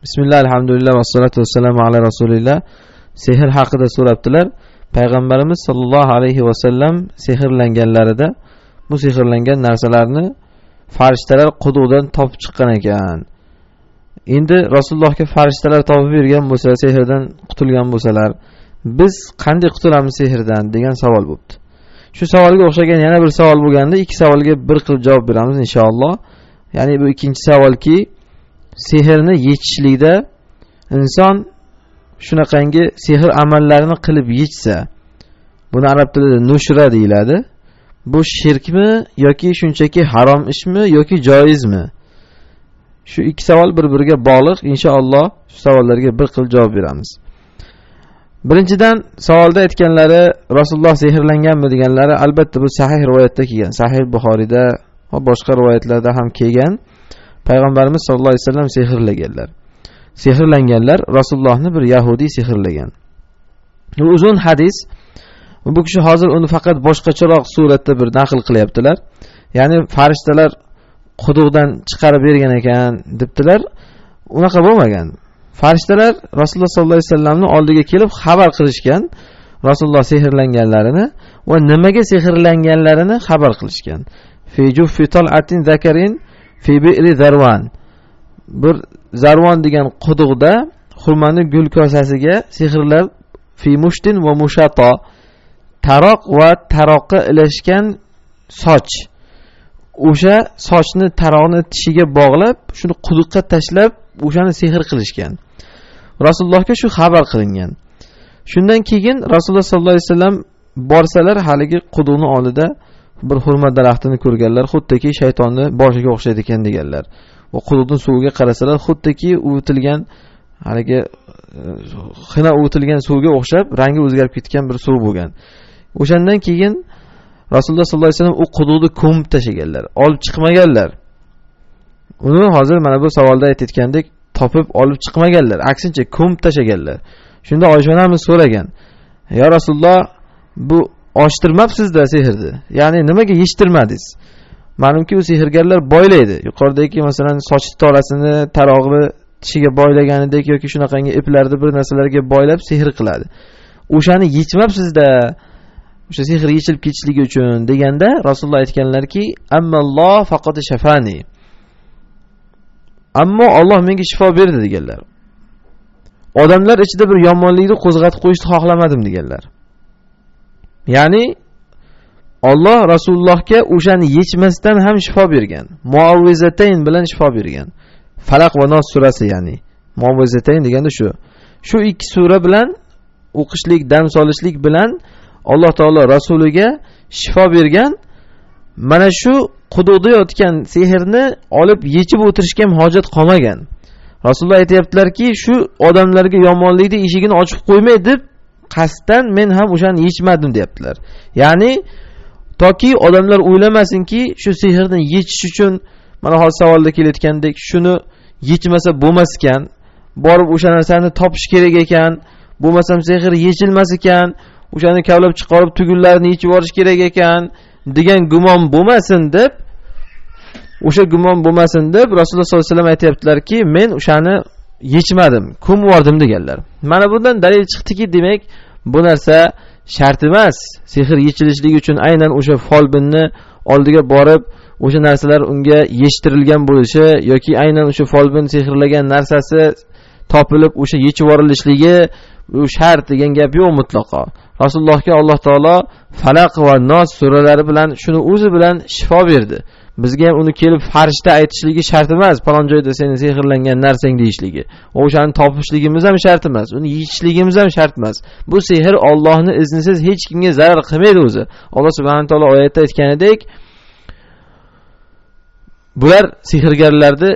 Bismillah, alhamdulillah, vassalatu vassalamu ala rasulillah. Sehr haqida so'rabdilar. Payg'ambarimiz sollallohu alayhi vasallam sehrlanganlarida bu sehrlangan narsalarni farishtalar quduqdan topib chiqqan ekan. Endi Rasulullohga farishtalar topib bergan bo'lsa, sehrdan qutulgan bo'lsalar, biz qanday qutulamiz sehrdan degan savol bo'ldi. Shu savolga o'xshagan yana bir savol bo'lganda, ikki savolga bir qilib javob beramiz inshaalloh. Ya'ni bu ikkinchi savolki, sehrni yechishlikda inson shunaqangi sehr amallarini qilib yechsa, buni arab tilida nushra deyiladi. Bu shirkmi yoki shunchaki harom ishmi yoki joizmi? Shu ikki savol bir-biriga bog'liq. Inshaalloh shu savollarga bir qilib javob beramiz. Birinchidan savolda aytganlari Rasululloh sehrlanganmi deganlari, albatta bu sahih rivoyatda kelgan. Sahih Buxoriyda va boshqa rivoyatlarda ham kelgan. Payg'ambarimiz sollallohu alayhi vasallam sehrlaganlar. Sehrlanganlar Rasulullohni bir yahudi sehrlagan. Bu uzun hadis. Bu kishi hozir uni faqat boshqacharoq suratda bir naql qilyaptilar. Ya'ni farishtalar quduqdan chiqarib bergan ekan debdilar. Unaqa bo'lmagan. Farishtalar Rasululloh sollallohu alayhi vasallamning oldiga kelib xabar qilishgan. Rasululloh sehrlanganlarini va nimaga sehrlanganlarini xabar qilishgan. Fi juffi tal'atin zakarin fi bi'ri zarwan. Bir Zarvon degan quduqda xurmani gul kosasiga sehrlar fi mushtin va mushato, taroq va taroqqa ilashgan soch. O'sha sochni taroqni tishiga bog'lab, shuni quduqqa tashlab, o'shani sehr qilishgan. Rasulullohga shu xabar qilingan. Shundan keyin Rasululloh sollallohu alayhi vasallam borsalar, haligi quduqning oldida bir xurma daraxtini ko'rganlar, xuddiki shaytonni boshiga o'xshaydi ekan deganlar. Va quduqning suviga qarasalar, xuddiki uvitilgan, haligi xina uvitilgan suvga o'xshab, rangi o'zgarib ketgan bir suv bo'lgan. O'shandan keyin Rasululloh sollallohu alayhi vasallam u quduqni ko'mib tashaganlar, olib chiqmaganlar. Uni hozir mana bu savolda aytayotgandek topib olib chiqmaganlar, aksincha ko'mib tashaganlar. Shunda Oysha onamiz so'ragan: "Ya Rasululloh, bu ochtirmabsiz-da sehrni. Ya'ni nimaga yechtirmadingiz? Ma'lumki u sehrgarlar boylaydi. Yuqoridagi masalan soch torasini tarog'ni tishiga boylaganidek yoki shunaqangi iplarni bir narsalarga boylab sehr qiladi. O'shani yechmabsiz-da. O'sha sehr yechilib ketishligi uchun" deganda Rasululloh aytganlarki: "Ammalloh faqat shafani." Ammo Alloh menga shifo berdi deganlar. Odamlar ichida bir yomonlikni qo'zg'atib qo'yishni xohlamadim deganlar. Ya'ni Alloh Rasulullohga o'shani yechmasdan ham shifo bergan. Muavvizatayn bilan shifo bergan. Falaq va Nos surasi, ya'ni Muavvizatayn deganda shu. Shu ikki sura bilan o'qishlik, dam solishlik bilan Alloh taolo rasuliga shifo bergan. Mana shu quduqda yotgan sehrni olib yechib o'tirishga ham hojat qolmagan. Rasululloh aytayaptilarki, shu odamlarga yomonlikni eshigini ochib qo'ymay deb qasddan men ham o'shani yechmadim deyaptilar. Ya'ni toki odamlar o'ylamasinki, shu sehrni yechish uchun mana hozir savolda kelayotgandek shuni yechmasa bo'lmas ekan, borib o'sha narsani topish kerak ekan, bo'lmasam sehr yechilmas ekan, o'shani kavlab chiqarib tugunlarini yechib yuborish kerak ekan degan gumon bo'lmasin deb, o'sha gumon bo'lmasin deb Rasululloh sollallohu alayhi vasallam aytayaptilarki, men o'shani yechmadim, ko'mib yubordim deganlar. Mana bundan dalil chiqdiki, demak bu narsa shart emas. Sehr yechilishligi uchun aynan o'sha folbinni oldiga borib, o'sha narsalar unga yechtirilgan bo'lishi yoki aynan o'sha folbin sehrlagan narsasi topilib o'sha yechib yuborilishligi bu shart degan gap yo'q mutlaqo. Rasulullohga Alloh taolo Falaq va Nos suralari bilan shuni o'zi bilan shifo berdi. Bizga ham uni kelib farishta aytishligi shart emas, falon joyda seni sehrlangan narsang deyishligi. O'shani topishligimiz ham shart emas, uni yechishligimiz ham shart emas. Bu sehr Allohning iznisiz hech kimga zarar qilmaydi o'zi. Alloh subhanahu taolo oyatda aytganidek, bular sehrgarlarni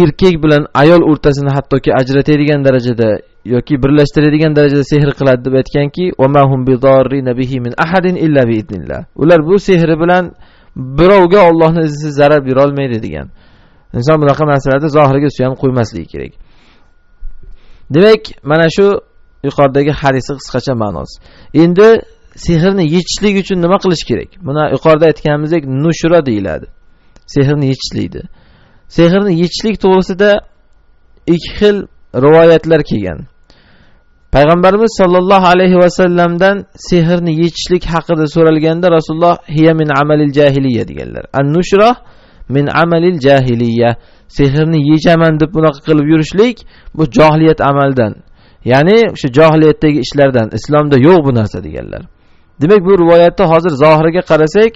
erkak bilan ayol o'rtasini hattoki ajratadigan darajada yoki birlashtiradigan darajada sehr qiladi deb aytganki, "Va ma hum bidarrina bihi min ahadin illa bi idnillah." Ular bu sehri bilan birovga Allohning iznisiz zarar bera olmaydi degan. Inson bunaqa narsalarda zohiriga suyanib qo'ymasligi kerak. Demak, mana shu yuqoridagi hadisning qisqacha ma'nosi. Endi sehrni yechishlik uchun nima qilish kerak? Buni yuqorida aytganimizdek nushra deyiladi. Sehrni yechishlikdi. Sehrni yechishlik to'g'risida ikki xil rivoyatlar kelgan. Payg'ambarimiz sollallohu alayhi vasallamdan sehrni yechishlik haqida so'ralganda Rasululloh hiya min amalil jahiliya deganlar. An-nushra min amalil jahiliya. Sehrni yechaman deb bunaqa qilib yurishlik bu johiliyat amaldan. Ya'ni o'sha johiliyatdagi ishlardan, islomda yo'q bu narsa deganlar. Demak bu rivoyatda hozir zohiriga qarasak,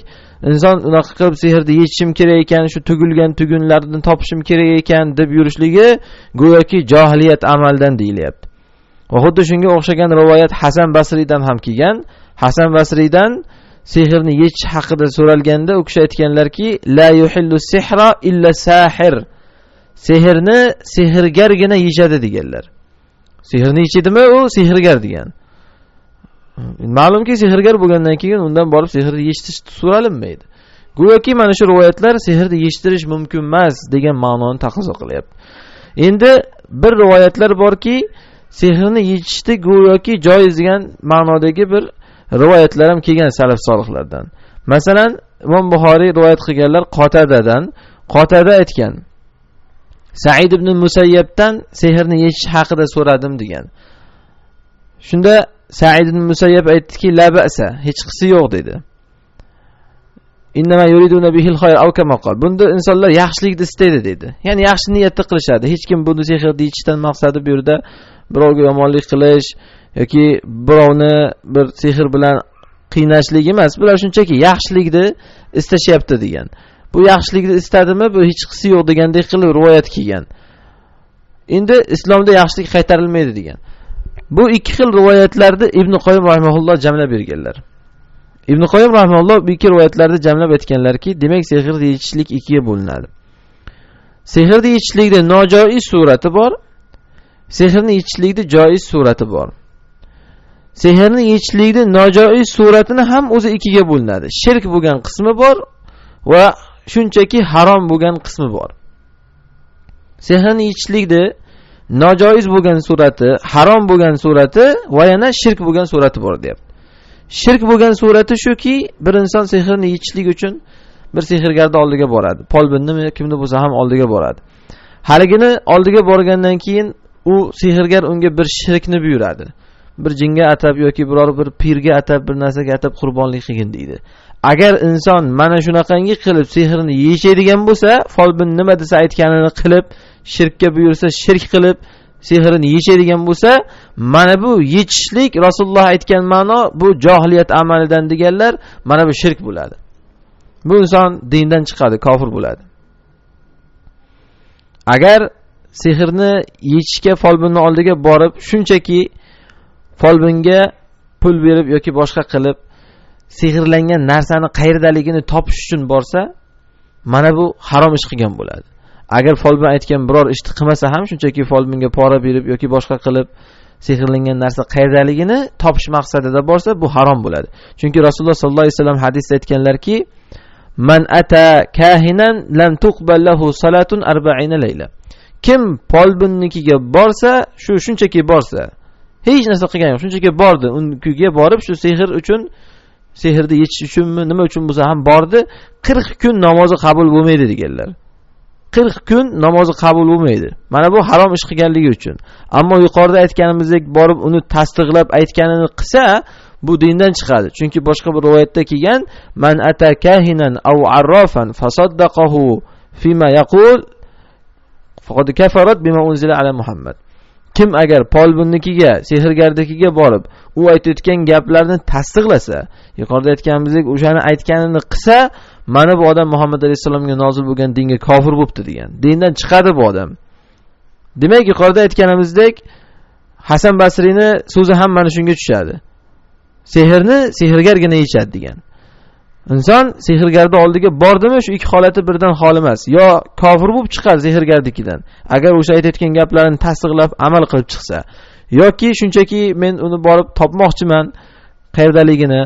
inson unaqa qilib sehrni yechishim kerak ekan, shu tugilgan tugunlardan topishim kerak ekan deb yurishligi go'yoki johiliyat amaldan deyilyapti. Va xuddi shunga o'xshagan rivoyat Hasan Basriydan ham kelgan. Hasan Basriydan sehrni yechish haqida so'ralganda u kishi aytganlarki, la yuhillu sihra illa sahir. Sehrni sehrgargina yechadi deganlar. Sehrni yechadimi u sehrgar degan. Ma'lumki sehrgar bo'lgandan keyin undan borib sehrni yechitish so'ralinmaydi. Go'yoki mana shu rivoyatlar sehrni yechitirish mumkin emas degan ma'noni taqozo qilyapti. Endi bir rivoyatlar borki, sehrni yechishni go'yoki joiz degan ma'nodagi bir rivoyatlar ham kelgan salaf solihlardan. Masalan, Imom Buxoriy rivoyat qilganlar Qotadadan. Qotada aytgan: Sa'id ibn Musayyabdan sehrni yechish haqida so'radim degan. Shunda Sa'id ibn Musayyab aytdiki, la ba'sa, hech qisi yo'q dedi. Innama yuriduna bihil khayr aw kama qol. Bunda insonlar yaxshilikni istaydi dedi. Ya'ni yaxshi niyatda qilishadi. Hech kim buni sehrni yechishdan maqsadi bu yerda birovga yomonlik qilish yoki birovni bir sehr bilan qiynashlik emas. Bular shunchaki yaxshilikni istashyapti degan. Bu yaxshilikni istadimi, bu hech qisi yo'q degandek qilib rivoyat kelgan. Endi islomda yaxshilik qaytarilmaydi degan. Bu ikki xil rivoyatlarni Ibn Qoyyim rahimahulloh jamlab berganlar. Ibn Qoyyim rahimahulloh bu ikki rivoyatlarni jamlab aytganlarki, demak sehrni yechishlik ikkiga bo'linadi. Sehrni yechishlikda nojoiz surati bor, sehrni yechishlikda joiz surati bor. Sehrni yechishlikda nojoiz suratini ham o'zi ikkiga bo'linadi. Shirk bo'lgan qismi bor va shunchaki harom bo'lgan qismi bor. Sehrni yechishlikda nojoiz bo'lgan surati, harom bo'lgan surati va yana shirk bo'lgan surati bor deyapti. Shirk bo'lgan surati shuki, bir inson sehrni yechishlik uchun bir sehrgarning oldiga boradi. Polbinnimi, kimni bo'lsa ham oldiga boradi. Haligini oldiga borgandan keyin u sehrgar unga bir shirkni buyuradi. Bir jinga atab yoki biror bir pirga atab, bir narsaga atab qurbonlik qilgin deydi. Agar inson mana shunaqangi qilib sehrni yechadigan bo'lsa, folbin nima desa aytganini qilib, shirkka buyursa, shirk qilib sehrni yechadigan bo'lsa, mana bu yechishlik Rasululloh aytgan ma'no bu johiliyat amalidan deganlar, mana bu shirk bo'ladi. Bu inson dindan chiqadi, kofir bo'ladi. Agar sehrni yechishga folbinning oldiga borib, shunchaki folbinga pul berib yoki boshqa qilib sehrlangan narsani qayerdaligini topish uchun borsa, mana bu harom ish qilgan bo'ladi. Agar folbin aytgan biror ishni qilmasa ham shunchaki folbinga pora berib yoki boshqa qilib sehrlangan narsa qayerdaligini topish maqsadida borsa, bu harom bo'ladi. Chunki Rasululloh sollallohu alayhi vasallam hadisda aytganlarki, man ata kahinan lam tuqbal lahu salatun 40 layla. Kim folbinnikiga borsa, shunchaki borsa, hech narsa qilgan yo'q, shunchaki bordi, unkiga borib shu sehr uchun, sehrni yechish uchunmi, nima uchun bo'lsa ham bordi, 40 kun namozi qabul bo'lmaydi deganlar. 40 kun namozi qabul bo'lmaydi. Mana bu harom ish qilganligi uchun. Ammo yuqorida aytganimizdek borib uni tasdiqlab aytganini qilsa, bu dindan chiqadi. Chunki boshqa bir rivoyatda kelgan, man atakahinan aw arrafan fasaddaqahu fima yaqul faqad kafarat bima unzila ala Muhammad. Kim agar polbinnikiga, sehrgarnikiga borib, u aytayotgan gaplarni tasdiqlasa, yuqorida aytganimizdek o'shani aytganini qilsa, mana bu odam Muhammad alayhisolamga nozil bo'lgan dinga kofir bo'libdi degan. Dindan chiqadi bu odam. Demak, yuqorida aytganimizdek Hasan Basriyni so'zi ham mana shunga tushadi. Sehrni sehrgargina yechadi degan. Inson sehrgarning oldiga bordimi, shu ikki holati birdan xoli emas. Yo kofir bo'lib chiqar sehrgarnikidan, agar o'sha aytayotgan gaplarini tasdiqlab amal qilib chiqsa, yoki shunchaki men uni borib topmoqchiman qayerdaligini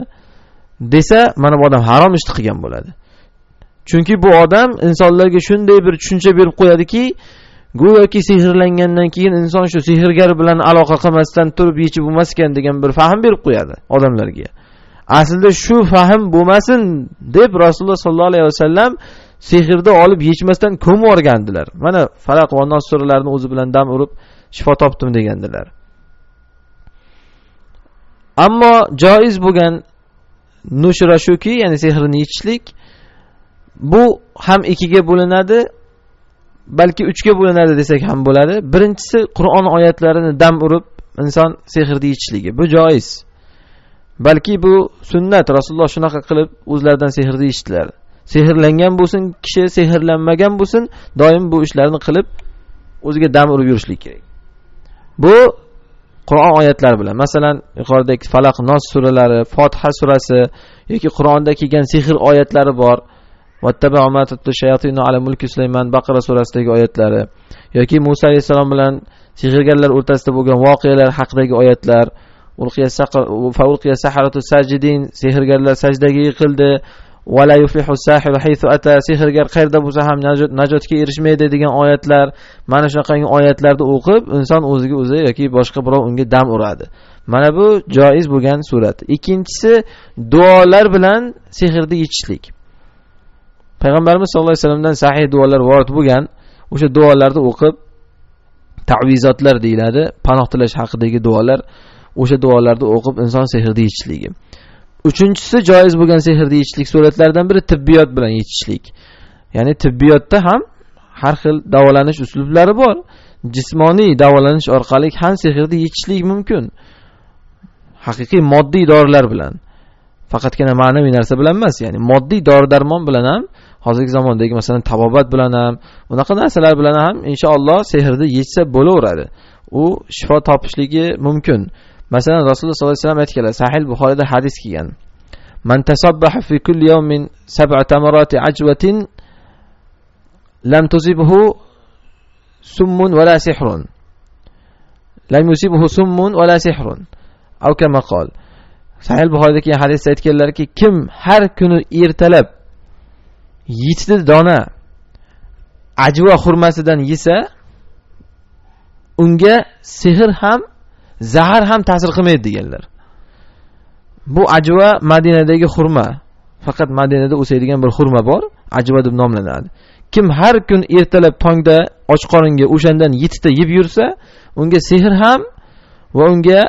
desa, mana bu odam harom ish qilgan bo'ladi. Chunki bu odam insonlarga shunday bir tushuncha berib qo'yadiki, go'yoki sehrlangandan keyin inson shu sehrgar bilan aloqa qilmasdan turib yechib bo'lmas ekan degan bir fahm berib qo'yadi odamlarga. Aslida shu fahm bo'lmasin deb Rasululloh sollallohu alayhi vasallam sehrni olib yechmasdan ko'mib yuborgandilar. Mana Falaq va Nos suralarini o'zi bilan dam urib shifo topdim degandilar. Ammo joiz bo'lgan nushra shuki, ya'ni sehrni yechishlik, bu ham ikkiga bo'linadi, balki uchga bo'linadi desak ham bo'ladi. Birinchisi Qur'on oyatlarini dam urib inson sehrni yechishligi. Bu joiz. Balki bu sunnat. Rasululloh shunaqa qilib o'zlaridan sehrni yechdilar. Sehrlangan bo'lsin, kishi sehrlanmagan bo'lsin, doim bu ishlarni qilib o'ziga dam urib yurishlik kerak. Bu Qur'on oyatlari bilan, masalan, yuqoridagi Falaq, Nos suralari, Fotiha surasi yoki Qur'onda kelgan sehr oyatlari bor. Vattaba'u ma tatlu shayatinu ala mulki Sulaymon, Baqara surasidagi oyatlari yoki Musa alayhisalom bilan sehrgarlar o'rtasida bo'lgan voqealar haqidagi oyatlar. Ulqiya saharatu sajidin, sehrgarlar sajdaga yiqildi. Wala yuflihu sahiru haythu ata, sehrgar qayerda bo'lsa ham najotga erishmaydi degan oyatlar. Mana shunaqangi oyatlarni o'qib inson o'ziga o'zi yoki boshqa birov unga dam uradi. Mana bu joiz bo'lgan surat. Ikkinchisi duolar bilan sehrni yechishlik. Payg'ambarimiz sollallohu alayhi vasallamdan sahih duolar vorid bo'lgan. O'sha duolarni o'qib, ta'vizotlar deyiladi, panoh tilash haqidagi duolar, o'sha duolarni o'qib inson sehrni yechishligi. Uchinchisi joiz bo'lgan sehrni yechishlik suratlaridan biri tibbiyot bilan yechishlik. Ya'ni tibbiyotda ham har xil davolanish uslublari bor. Jismoniy davolanish orqali ham sehrni yechishlik mumkin. Haqiqiy moddiy dorilar bilan. Faqatgina ma'naviy narsa bilan emas, ya'ni moddiy dori-darmon bilan ham, hozirgi zamondagi masalan tabobat bilan ham, unaqa narsalar bilan ham inshaalloh sehrni yechsa bo'laveradi. U shifo topishligi mumkin. Masalan, Rasululloh sollallohu alayhi vasallam aytganlar, Sahih Buxoriyda hadis kelgan. Man tasabbaha fi kulli yawmin 7 tamarati ajwatin lam tusibhu summun wala sihrun. Lam yusibhu summun wala sihrun. Aw kama qol. Sahih Buxoriyda hadisda aytganlarki, kim har kuni ertalab 7 dona ajva xurmasidan yesa, unga sehr ham, zahar ham ta'sir qilmaydi deganlar. Bu ajva Madinadagi xurma. Faqat Madinada o'saydigan bir xurma bor, ajva deb nomlanadi. Kim har kun ertalab tongda och qoringa o'shandan 7 ta yeb yursa, unga sehr ham va unga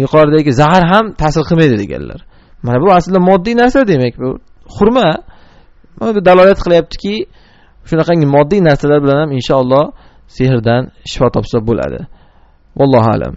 yuqoridagi zahar ham ta'sir qilmaydi deganlar. Mana bu aslida moddiy narsa demak, bu xurma. Bu dalolat qilyaptiki, shunaqangi moddiy narsalar bilan ham inshaalloh sehrdan shifo topsa bo'ladi. Vallohu alam.